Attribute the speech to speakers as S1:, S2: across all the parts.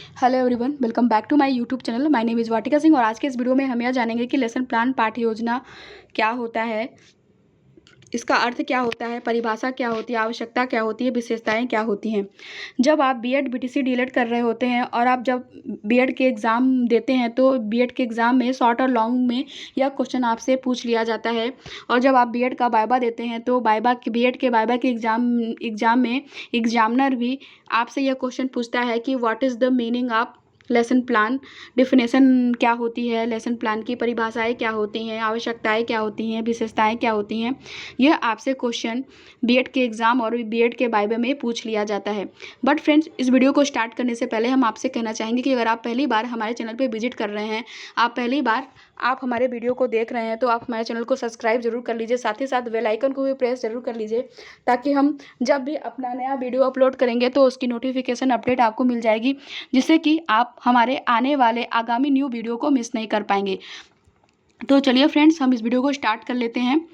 S1: Hello everyone, welcome back to my YouTube channel. My name is Vatika Singh और आज के इस वीडियो में हम यह जानेंगे कि लेसन प्लान पाठ्य योजना क्या होता है, इसका अर्थ क्या होता है, परिभाषा क्या होती है, आवश्यकता क्या होती है, विशेषताएं क्या होती हैं। जब आप बीएड बीटीसी डीएलएड कर रहे होते हैं और आप जब बीएड के एग्ज़ाम देते हैं तो बीएड के एग्ज़ाम में शॉर्ट और लॉन्ग में यह क्वेश्चन आपसे पूछ लिया जाता है। और जब आप बीएड का वाइवा देते हैं तो बीएड के वाइवा के एग्ज़ाम में एग्जामिनर भी आपसे यह क्वेश्चन पूछता है कि what is the meaning of lesson plan, definition क्या होती है, लेसन प्लान की परिभाषाएं क्या होती हैं, आवश्यकताएं क्या होती हैं, विशेषताएं क्या होती हैं। यह आपसे क्वेश्चन बीएड के एग्ज़ाम और बीएड के वाइवा में पूछ लिया जाता है। बट फ्रेंड्स, इस वीडियो को स्टार्ट करने से पहले हम आपसे कहना चाहेंगे कि अगर आप पहली बार हमारे चैनल पर विजिट कर रहे हैं, आप पहली बार आप हमारे वीडियो को देख रहे हैं, तो आप हमारे चैनल को सब्सक्राइब जरूर कर लीजिए, साथ ही साथ बेल आइकन को भी प्रेस जरूर कर लीजिए, ताकि हम जब भी अपना नया वीडियो अपलोड करेंगे तो उसकी नोटिफिकेशन अपडेट आपको मिल जाएगी, जिससे कि आप हमारे आने वाले आगामी न्यू वीडियो को मिस नहीं कर पाएंगे। तो चलिए फ्रेंड्स, हम इस वीडियो को स्टार्ट कर लेते हैं।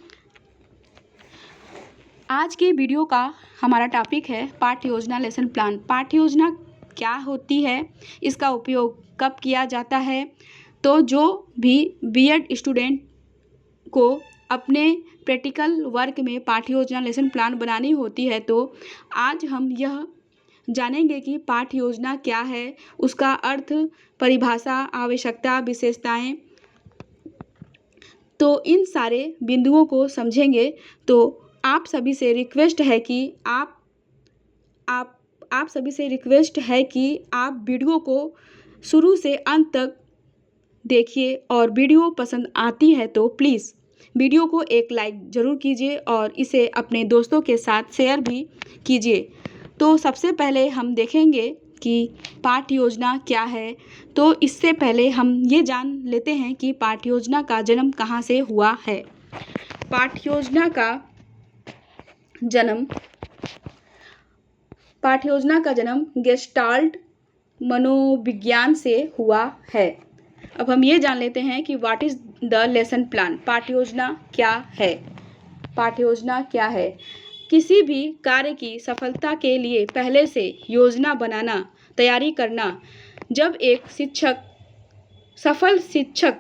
S1: आज की वीडियो का हमारा टॉपिक है पाठ्य योजना लेसन प्लान। पाठ्य योजना क्या होती है, इसका उपयोग कब किया जाता है। तो जो भी बीएड स्टूडेंट को अपने प्रैक्टिकल वर्क में पाठ्य योजना लेसन प्लान बनानी होती है, तो आज हम यह जानेंगे कि पाठ्य योजना क्या है, उसका अर्थ, परिभाषा, आवश्यकता, विशेषताएं। तो इन सारे बिंदुओं को समझेंगे। तो आप सभी से रिक्वेस्ट है कि आप सभी से रिक्वेस्ट है कि आप वीडियो को शुरू से अंत तक देखिए और वीडियो पसंद आती है तो प्लीज़ वीडियो को एक लाइक ज़रूर कीजिए और इसे अपने दोस्तों के साथ शेयर भी कीजिए। तो सबसे पहले हम देखेंगे कि पाठ्य योजना क्या है। तो इससे पहले हम ये जान लेते हैं कि पाठ्य योजना का जन्म कहाँ से हुआ है। पाठ्य योजना का जन्म गेस्टाल्ट मनोविज्ञान से हुआ है। अब हम ये जान लेते हैं कि what is the lesson plan. पाठ्य योजना क्या है। पाठ्य योजना क्या है? किसी भी कार्य की सफलता के लिए पहले से योजना बनाना, तैयारी करना। जब एक सफल शिक्षक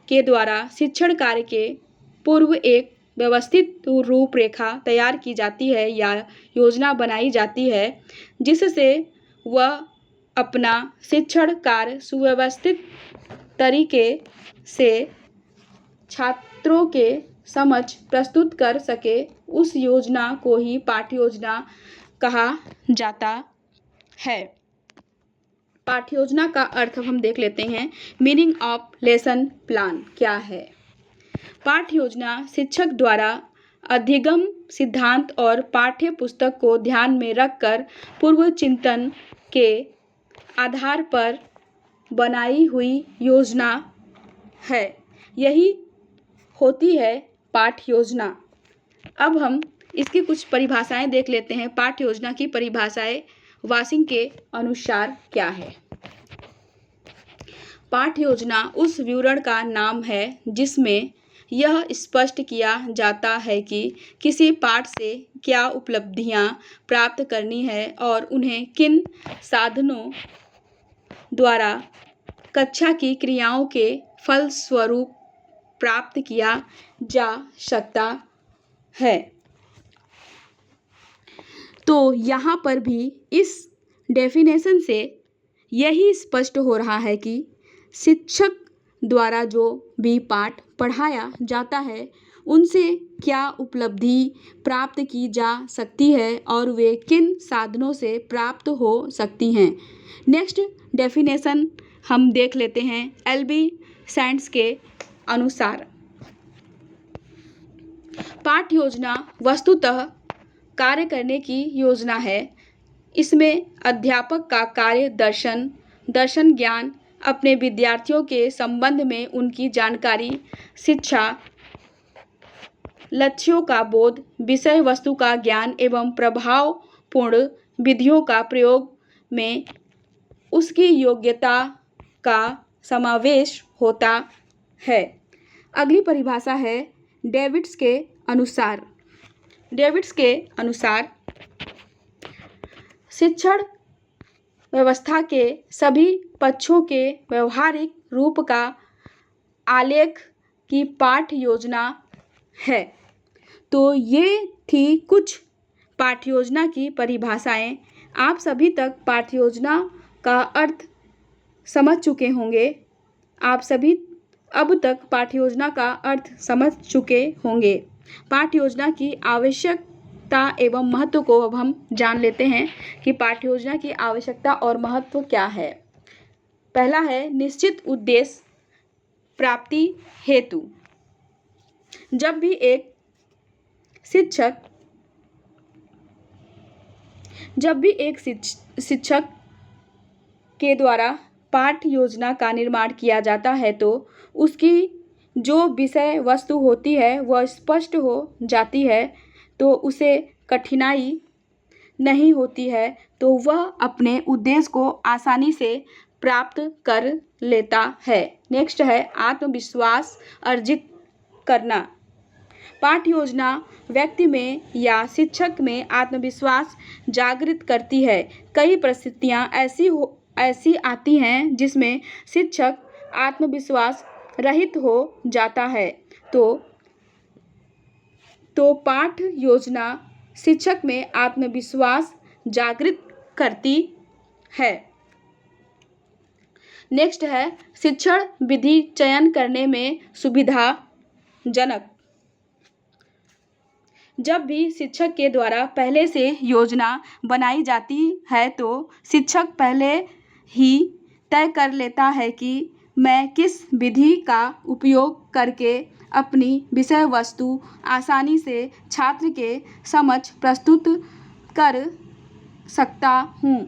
S1: के द्वारा शिक्षण कार्य के पूर्व एक व्यवस्थित रूपरेखा तैयार की जाती है या योजना बनाई जाती है, जिससे वह अपना शिक्षण कार्य सुव्यवस्थित तरीके से छात्रों के समक्ष प्रस्तुत कर सके, उस योजना को ही पाठ्य योजना कहा जाता है। पाठ्य योजना का अर्थ हम देख लेते हैं। मीनिंग ऑफ लेसन प्लान क्या है? पाठ्य योजना शिक्षक द्वारा अधिगम सिद्धांत और पाठ्य पुस्तक को ध्यान में रखकर पूर्व चिंतन के आधार पर बनाई हुई योजना है। यही होती है पाठ्य योजना। अब हम इसकी कुछ परिभाषाएं देख लेते हैं। पाठ्य योजना की परिभाषाएं वाशिंग के अनुसार क्या है? पाठ्य योजना उस विवरण का नाम है जिसमें यह स्पष्ट किया जाता है कि किसी पाठ से क्या उपलब्धियां प्राप्त करनी है और उन्हें किन साधनों द्वारा कक्षा की क्रियाओं के फलस्वरूप प्राप्त किया जा सकता है। तो यहाँ पर भी इस डेफिनेशन से यही स्पष्ट हो रहा है कि शिक्षक द्वारा जो भी पाठ पढ़ाया जाता है उनसे क्या उपलब्धि प्राप्त की जा सकती है और वे किन साधनों से प्राप्त हो सकती हैं। नेक्स्ट डेफिनेशन हम देख लेते हैं एलबी सैंड्स के अनुसार। पाठ्य योजना वस्तुतः कार्य करने की योजना है। इसमें अध्यापक का कार्य दर्शन ज्ञान, अपने विद्यार्थियों के संबंध में उनकी जानकारी, शिक्षा, लक्ष्यों का बोध, विषय वस्तु का ज्ञान एवं प्रभावपूर्ण विधियों का प्रयोग में उसकी योग्यता का समावेश होता है। अगली परिभाषा है डेविड्स के अनुसार शिक्षण व्यवस्था के सभी पक्षों के व्यवहारिक रूप का आलेख की पाठ्य योजना है। तो ये थी कुछ पाठ्य योजना की परिभाषाएं। आप सभी तक पाठ्य योजना का अर्थ समझ चुके होंगे। आप सभी अब तक पाठ्य योजना का अर्थ समझ चुके होंगे। पाठ्य योजना की आवश्यकता एवं महत्व को अब हम जान लेते हैं कि पाठ्य योजना की आवश्यकता और महत्व क्या है। पहला है निश्चित उद्देश्य प्राप्ति हेतु। जब भी एक शिक्षक के द्वारा पाठ्य योजना का निर्माण किया जाता है तो उसकी जो विषय वस्तु होती है वह स्पष्ट हो जाती है, तो उसे कठिनाई नहीं होती है, तो वह अपने उद्देश्य को आसानी से प्राप्त कर लेता है। नेक्स्ट है आत्मविश्वास अर्जित करना। पाठ्य योजना व्यक्ति में या शिक्षक में आत्मविश्वास जागृत करती है। कई परिस्थितियाँ ऐसी आती हैं जिसमें शिक्षक आत्मविश्वास रहित हो जाता है, तो पाठ्य योजना शिक्षक में आत्मविश्वास जागृत करती है। नेक्स्ट है शिक्षण विधि चयन करने में सुविधाजनक। जब भी शिक्षक के द्वारा पहले से योजना बनाई जाती है तो शिक्षक पहले ही तय कर लेता है कि मैं किस विधि का उपयोग करके अपनी विषय वस्तु आसानी से छात्र के समक्ष प्रस्तुत कर सकता हूँ,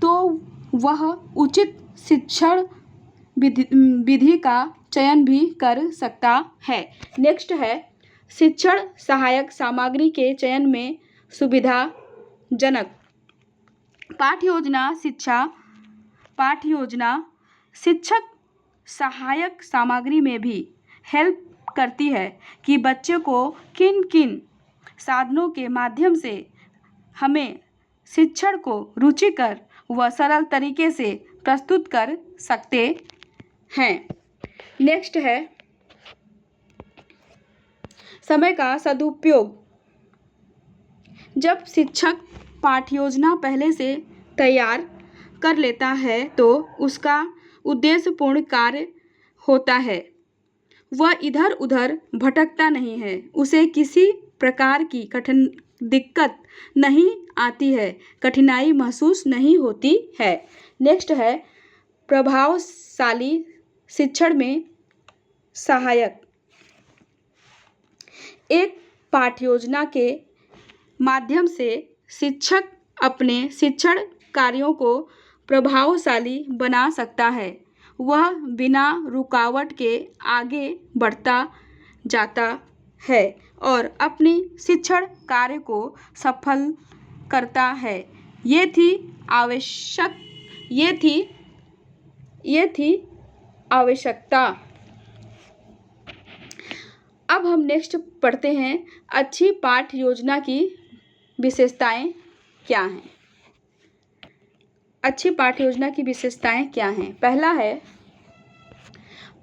S1: तो वह उचित शिक्षण विधि का चयन भी कर सकता है। नेक्स्ट है शिक्षण सहायक सामग्री के चयन में सुविधाजनक। पाठ्य योजना शिक्षक सहायक सामग्री में भी हेल्प करती है कि बच्चे को किन किन साधनों के माध्यम से हमें शिक्षण को रुचिकर व सरल तरीके से प्रस्तुत कर सकते हैं। नेक्स्ट है समय का सदुपयोग। जब शिक्षक पाठ्य योजना पहले से तैयार कर लेता है तो उसका उद्देश्यपूर्ण कार्य होता है। वह इधर उधर भटकता नहीं है, उसे किसी प्रकार की दिक्कत नहीं आती है, कठिनाई महसूस नहीं होती है। नेक्स्ट है प्रभावशाली शिक्षण में सहायक। एक पाठ्य योजना के माध्यम से शिक्षक अपने शिक्षण कार्यों को प्रभावशाली बना सकता है। वह बिना रुकावट के आगे बढ़ता जाता है और अपनी शिक्षण कार्य को सफल करता है। ये थी आवश्यकता। अब हम नेक्स्ट पढ़ते हैं अच्छी पाठ्य योजना की विशेषताएं क्या हैं। अच्छी पाठ्य योजना की विशेषताएं क्या हैं। पहला है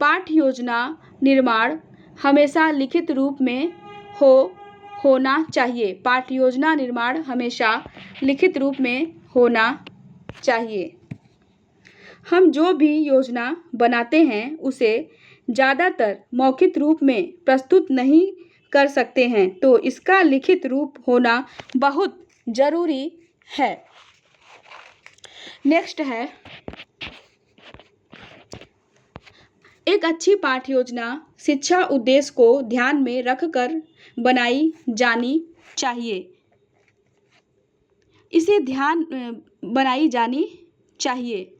S1: पाठ्य योजना निर्माण हमेशा लिखित रूप में होना चाहिए। पाठ्य योजना निर्माण हमेशा लिखित रूप में होना चाहिए। हम जो भी योजना बनाते हैं उसे ज़्यादातर मौखिक रूप में प्रस्तुत नहीं कर सकते हैं, तो इसका लिखित रूप होना बहुत ज़रूरी है। नेक्स्ट है एक अच्छी पाठ्य योजना शिक्षा उद्देश्य को ध्यान में रखकर बनाई जानी चाहिए। बनाई जानी चाहिए।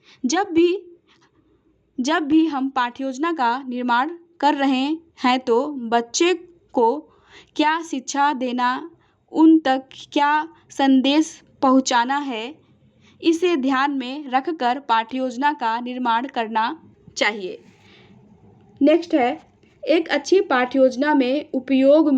S1: जब भी हम पाठ्य योजना का निर्माण कर रहे हैं तो बच्चे को क्या शिक्षा देना, उन तक क्या संदेश पहुंचाना है, इसे ध्यान में रखकर पाठ्य योजना का निर्माण करना चाहिए। नेक्स्ट है एक अच्छी पाठ्य योजना में उपयोग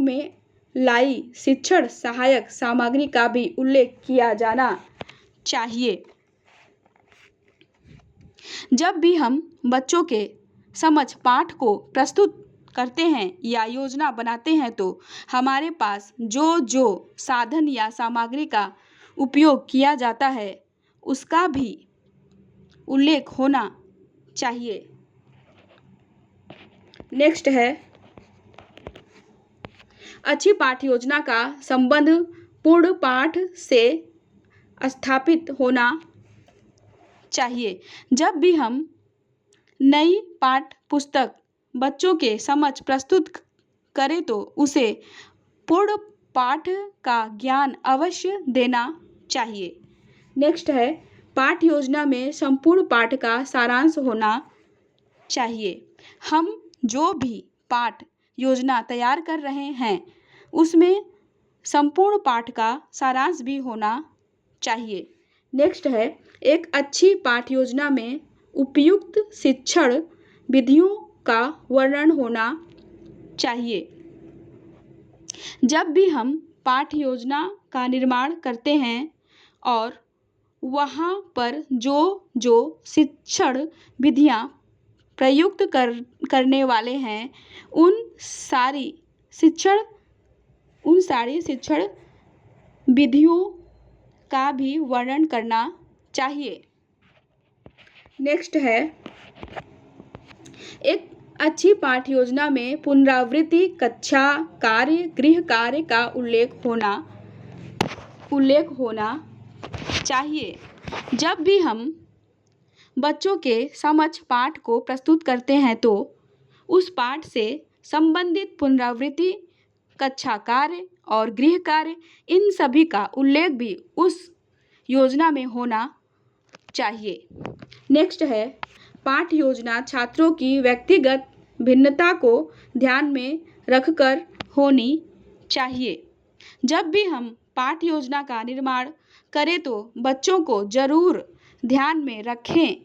S1: में लाई शिक्षण सहायक सामग्री का भी उल्लेख किया जाना चाहिए। जब भी हम बच्चों के समक्ष पाठ को प्रस्तुत करते हैं या योजना बनाते हैं तो हमारे पास जो साधन या सामग्री का उपयोग किया जाता है उसका भी उल्लेख होना चाहिए। नेक्स्ट है, अच्छी पाठ योजना का संबंध पूर्ण पाठ से स्थापित होना चाहिए। जब भी हम नई पाठ पुस्तक बच्चों के समक्ष प्रस्तुत करें तो उसे पूर्ण पाठ का ज्ञान अवश्य देना चाहिए। नेक्स्ट है, पाठ योजना में संपूर्ण पाठ का सारांश होना चाहिए। हम जो भी पाठ योजना तैयार कर रहे हैं उसमें संपूर्ण पाठ का सारांश भी होना चाहिए। नेक्स्ट है, एक अच्छी पाठ योजना में उपयुक्त शिक्षण विधियों का वर्णन होना चाहिए। जब भी हम पाठ योजना का निर्माण करते हैं और वहाँ पर जो शिक्षण विधियाँ प्रयुक्त करने वाले हैं उन सारी शिक्षण विधियों का भी वर्णन करना चाहिए। नेक्स्ट है, एक अच्छी पाठ योजना में पुनरावृत्ति कक्षा कार्य गृह कार्य का उल्लेख होना चाहिए। जब भी हम बच्चों के समक्ष पाठ को प्रस्तुत करते हैं तो उस पाठ से संबंधित पुनरावृत्ति कक्षा कार्य और गृह कार्य इन सभी का उल्लेख भी उस योजना में होना चाहिए। नेक्स्ट है, पाठ योजना छात्रों की व्यक्तिगत भिन्नता को ध्यान में रखकर होनी चाहिए। जब भी हम पाठ योजना का निर्माण करें तो बच्चों को ज़रूर ध्यान में रखें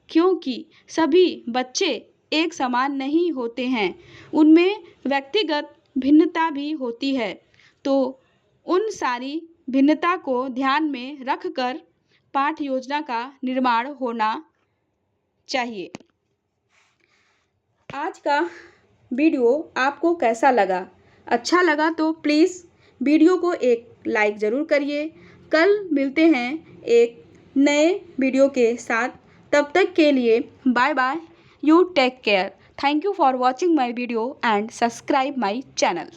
S1: क्योंकि सभी बच्चे एक समान नहीं होते हैं, उनमें व्यक्तिगत भिन्नता भी होती है। तो उन सारी भिन्नता को ध्यान में रखकर पाठ योजना का निर्माण होना चाहिए। आज का वीडियो आपको कैसा लगा? अच्छा लगा तो प्लीज़ वीडियो को एक लाइक ज़रूर करिए। कल मिलते हैं एक नए वीडियो के साथ। तब तक के लिए bye bye. You take care. Thank you for watching my video and subscribe my channel.